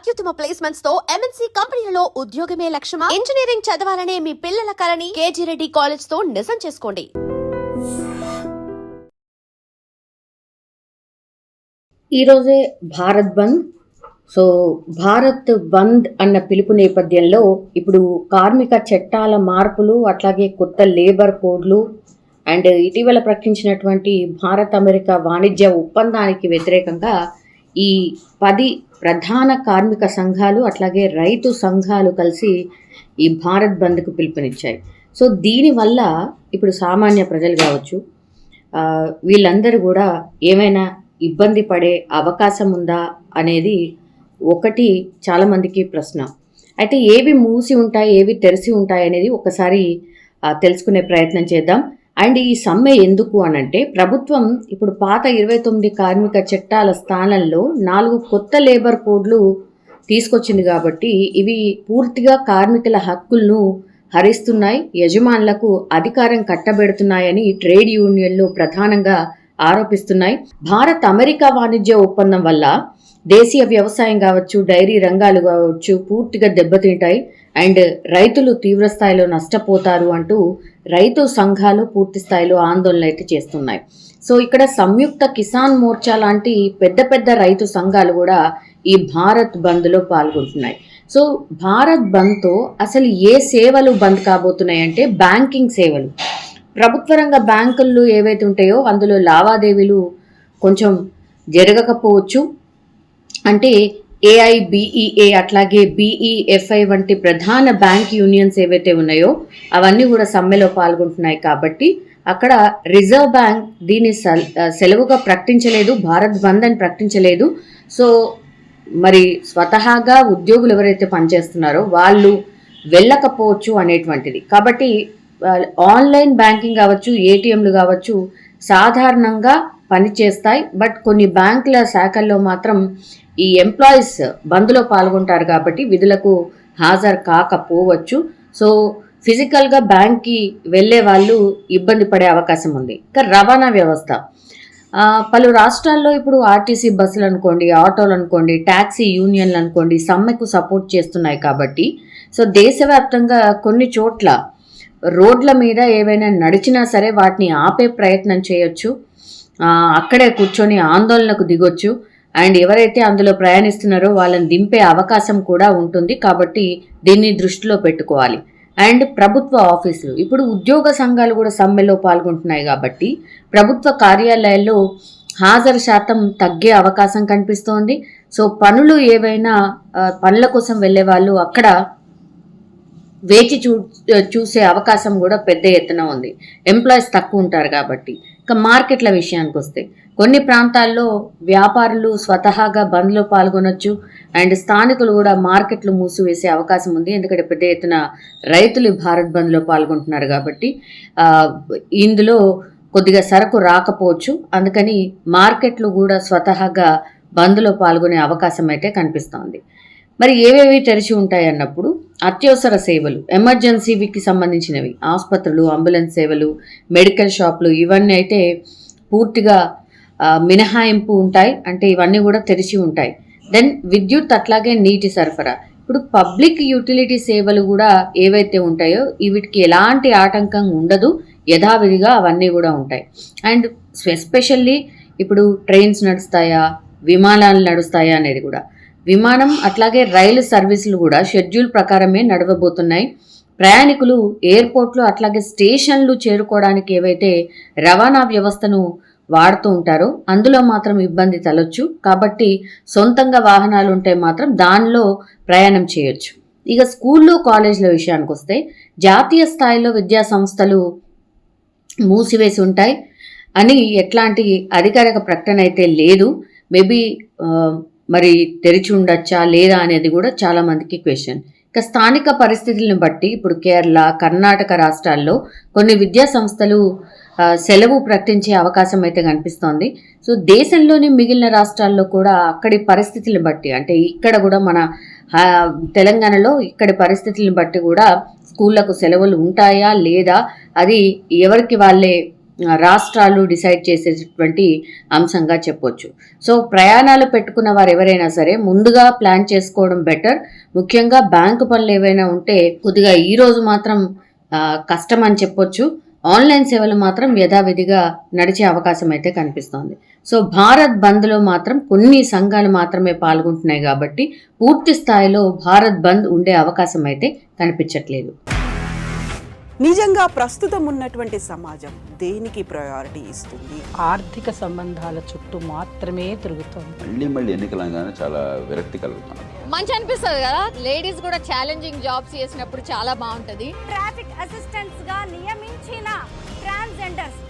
అత్యుత్తమ ప్లేస్మెంట్స్ తో ఎంఎన్సీ కంపెనీలలో ఉద్యోగమే లక్ష్యమా? ఇంజనీరింగ్ చదవాలనే మీ పిల్లల కలని కేజీ రెడ్డి కాలేజ్ తో నిజం చేసుకోండి. ఈరోజే భారత్ బంద్. సో భారత్ బంద్ అన్న పిలుపు నేపథ్యంలో ఇప్పుడు కార్మిక చట్టాల మార్పులు, అట్లాగే కొత్త లేబర్ కోడ్లు అండ్ ఇటీవల ప్రకటించినటువంటి భారత్ అమెరికా వాణిజ్య ఒప్పందానికి వ్యతిరేకంగా ఈ 10 ప్రధాన కార్మిక సంఘాలు అట్లాగే రైతు సంఘాలు కలిసి ఈ భారత్ బంద్కు పిలుపునిచ్చాయి. సో దీనివల్ల ఇప్పుడు సామాన్య ప్రజలు కావచ్చు, వీళ్ళందరూ కూడా ఏమైనా ఇబ్బంది పడే అవకాశం ఉందా అనేది ఒకటి చాలామందికి ప్రశ్న. అయితే ఏవి మూసి ఉంటాయి, ఏవి తెరిచి ఉంటాయి అనేది ఒకసారి తెలుసుకునే ప్రయత్నం చేద్దాం. అండ్ ఈ సమ్మె ఎందుకు అనంటే, ప్రభుత్వం ఇప్పుడు పాత 29 కార్మిక చట్టాల స్థానంలో 4 కొత్త లేబర్ కోడ్లు తీసుకొచ్చింది కాబట్టి ఇవి పూర్తిగా కార్మికుల హక్కులను హరిస్తున్నాయి, యజమానులకు అధికారం కట్టబెడుతున్నాయని ట్రేడ్ యూనియన్లు ప్రధానంగా ఆరోపిస్తున్నాయి. భారత్ అమెరికా వాణిజ్య ఒప్పందం వల్ల దేశీయ వ్యవసాయం కావచ్చు, డైరీ రంగాలు కావచ్చు పూర్తిగా దెబ్బతింటాయి అండ్ రైతులు తీవ్రస్థాయిలో నష్టపోతారు అంటూ రైతు సంఘాలు పూర్తి స్థాయిలో ఆందోళన అయితే చేస్తున్నాయి. సో ఇక్కడ సంయుక్త కిసాన్ మోర్చా లాంటి పెద్ద పెద్ద రైతు సంఘాలు కూడా ఈ భారత్ బంద్లో పాల్గొంటున్నాయి. సో భారత్ బంద్తో అసలు ఏ సేవలు బంద్ కాబోతున్నాయి అంటే, బ్యాంకింగ్ సేవలు. ప్రభుత్వ రంగ బ్యాంకులు ఏవైతే ఉంటాయో అందులో లావాదేవీలు కొంచెం జరగకపోవచ్చు. అంటే ఏఐబిఈఏ అట్లాగే బిఈఎఫ్ఐ వంటి ప్రధాన బ్యాంక్ యూనియన్స్ ఏవైతే ఉన్నాయో అవన్నీ కూడా సమ్మెలో పాల్గొంటున్నాయి. కాబట్టి అక్కడ రిజర్వ్ బ్యాంక్ దీన్ని సెలవుగా ప్రకటించలేదు, భారత్ బంద్ అని ప్రకటించలేదు. సో మరి స్వతహాగా ఉద్యోగులు ఎవరైతే పనిచేస్తున్నారో వాళ్ళు వెళ్ళకపోవచ్చు అనేటువంటిది. కాబట్టి ఆన్లైన్ బ్యాంకింగ్ కావచ్చు, ఏటీఎంలు కావచ్చు సాధారణంగా పనిచేస్తాయి. బట్ కొన్ని బ్యాంకుల శాఖల్లో మాత్రం ఈ ఎంప్లాయీస్ బంద్లో పాల్గొంటారు కాబట్టి విధులకు హాజరు కాకపోవచ్చు. సో ఫిజికల్గా బ్యాంక్కి వెళ్ళే వాళ్ళు ఇబ్బంది పడే అవకాశం ఉంది. ఇంకా రవాణా వ్యవస్థ, పలు రాష్ట్రాల్లో ఇప్పుడు ఆర్టీసీ బస్సులు అనుకోండి, ఆటోలు అనుకోండి, ట్యాక్సీ యూనియన్లు అనుకోండి సమ్మెకు సపోర్ట్ చేస్తున్నాయి. కాబట్టి సో దేశవ్యాప్తంగా కొన్ని చోట్ల రోడ్ల మీద ఏవైనా నడిచినా సరే వాటిని ఆపే ప్రయత్నం చేయొచ్చు, అక్కడే కూర్చొని ఆందోళనకు దిగొచ్చు అండ్ ఎవరైతే అందులో ప్రయాణిస్తున్నారో వాళ్ళని దింపే అవకాశం కూడా ఉంటుంది. కాబట్టి దీన్ని దృష్టిలో పెట్టుకోవాలి. అండ్ ప్రభుత్వ ఆఫీసులు, ఇప్పుడు ఉద్యోగ సంఘాలు కూడా సమ్మెలో పాల్గొంటున్నాయి కాబట్టి ప్రభుత్వ కార్యాలయాల్లో హాజరు శాతం తగ్గే అవకాశం కనిపిస్తోంది. సో పనులు ఏవైనా పనుల కోసం వెళ్ళే వాళ్ళు అక్కడ వేచి చూసే అవకాశం కూడా పెద్ద ఎత్తున ఉంది, ఎంప్లాయీస్ తక్కువ ఉంటారు కాబట్టి. ఇక మార్కెట్ల విషయానికి వస్తే, కొన్ని ప్రాంతాల్లో వ్యాపారులు స్వతహాగా బంద్లో పాల్గొనొచ్చు అండ్ స్థానికులు కూడా మార్కెట్లు మూసివేసే అవకాశం ఉంది. ఎందుకంటే పెద్ద ఎత్తున రైతులు భారత్ బంద్లో పాల్గొంటున్నారు కాబట్టి ఇందులో కొద్దిగా సరకు రాకపోవచ్చు. అందుకని మార్కెట్లు కూడా స్వతహాగా బంద్లో పాల్గొనే అవకాశం అయితే కనిపిస్తోంది. మరి ఏవేవి తెరిచి ఉంటాయి అన్నప్పుడు, అత్యవసర సేవలు, ఎమర్జెన్సీకి సంబంధించినవి, ఆసుపత్రులు, అంబులెన్స్ సేవలు, మెడికల్ షాపులు ఇవన్నీ అయితే పూర్తిగా మినహాయింపు ఉంటాయి. అంటే ఇవన్నీ కూడా తెరిచి ఉంటాయి. దెన్ విద్యుత్ అట్లాగే నీటి సరఫరా, ఇప్పుడు పబ్లిక్ యూటిలిటీ సేవలు కూడా ఏవైతే ఉంటాయో వీటికి ఎలాంటి ఆటంకం ఉండదు, యథావిధిగా అవన్నీ కూడా ఉంటాయి. అండ్ ఎస్పెషల్లీ ఇప్పుడు ట్రైన్స్ నడుస్తాయా, విమానాలు నడుస్తాయా అనేది కూడా, విమానం అట్లాగే రైలు సర్వీసులు కూడా షెడ్యూల్ ప్రకారమే నడవబోతున్నాయి. ప్రయాణికులు ఎయిర్పోర్ట్లు అట్లాగే స్టేషన్లు చేరుకోవడానికి ఏవైతే రవాణా వ్యవస్థను వాడుతూ ఉంటారో అందులో మాత్రం ఇబ్బంది తలొచ్చు. కాబట్టి సొంతంగా వాహనాలు ఉంటే మాత్రం దానిలో ప్రయాణం చేయొచ్చు. ఇక స్కూళ్ళు, కాలేజీల విషయానికి వస్తే, జాతీయ స్థాయిలో విద్యా సంస్థలు మూసివేసి ఉంటాయి అని ఎట్లాంటి అధికారిక ప్రకటన అయితే లేదు. మేబీ మరి తెరిచి ఉండొచ్చా లేదా అనేది కూడా చాలామందికి క్వశ్చన్. ఇక స్థానిక పరిస్థితులను బట్టి ఇప్పుడు కేరళ, కర్ణాటక రాష్ట్రాల్లో కొన్ని విద్యా సంస్థలు సెలవు ప్రకటించే అవకాశం అయితే కనిపిస్తోంది. సో దేశంలోని మిగిలిన రాష్ట్రాల్లో కూడా అక్కడి పరిస్థితులను బట్టి, అంటే ఇక్కడ కూడా మన తెలంగాణలో ఇక్కడి పరిస్థితులను బట్టి కూడా స్కూళ్లకు సెలవులు ఉంటాయా లేదా అది ఎవరికి వాళ్ళే రాష్ట్రాలు డిసైడ్ చేసేటటువంటి అంశంగా చెప్పొచ్చు. సో ప్రయాణాలు పెట్టుకున్న వారు ఎవరైనా సరే ముందుగా ప్లాన్ చేసుకోవడం బెటర్. ముఖ్యంగా బ్యాంకు పనులు ఏవైనా ఉంటే కొద్దిగా ఈ రోజు మాత్రం కష్టం అని చెప్పొచ్చు. ఆన్లైన్ సేవలు మాత్రం యథావిధిగా నడిచే అవకాశం అయితే కనిపిస్తోంది. సో భారత్ బంద్లో మాత్రం కొన్ని సంఘాలు మాత్రమే పాల్గొంటున్నాయి కాబట్టి పూర్తి స్థాయిలో భారత్ బంద్ ఉండే అవకాశం అయితే కనిపించట్లేదు. నిజంగా ప్రస్తుతం ఉన్నటువంటి సమాజం దేనికి ప్రయారిటీ ఇస్తుంది? ఆర్థిక సంబంధాల చుట్టూ మాత్రమే తిరుగుతోంది. మళ్ళీ ఎన్నికలు అనగానే చాలా విరక్తి కలుగుతాను. మంచి అనిపిస్తుంది కదా, లేడీస్ కూడా ఛాలెంజింగ్ జాబ్స్ చేసినప్పుడు చాలా బాగుంటది. ట్రాఫిక్ అసిస్టెంట్స్ గా నియమించిన ట్రాన్స్జెండర్స్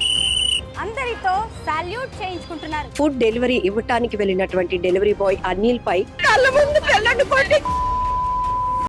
అందరితో సాల్యూట్ చేయించుకుంటున్నారు. ఫుడ్ డెలివరీ ఇవ్వటానికి వెళ్ళినటువంటి డెలివరీ బాయ్ అనిల్ పై కళ్ళ ముందు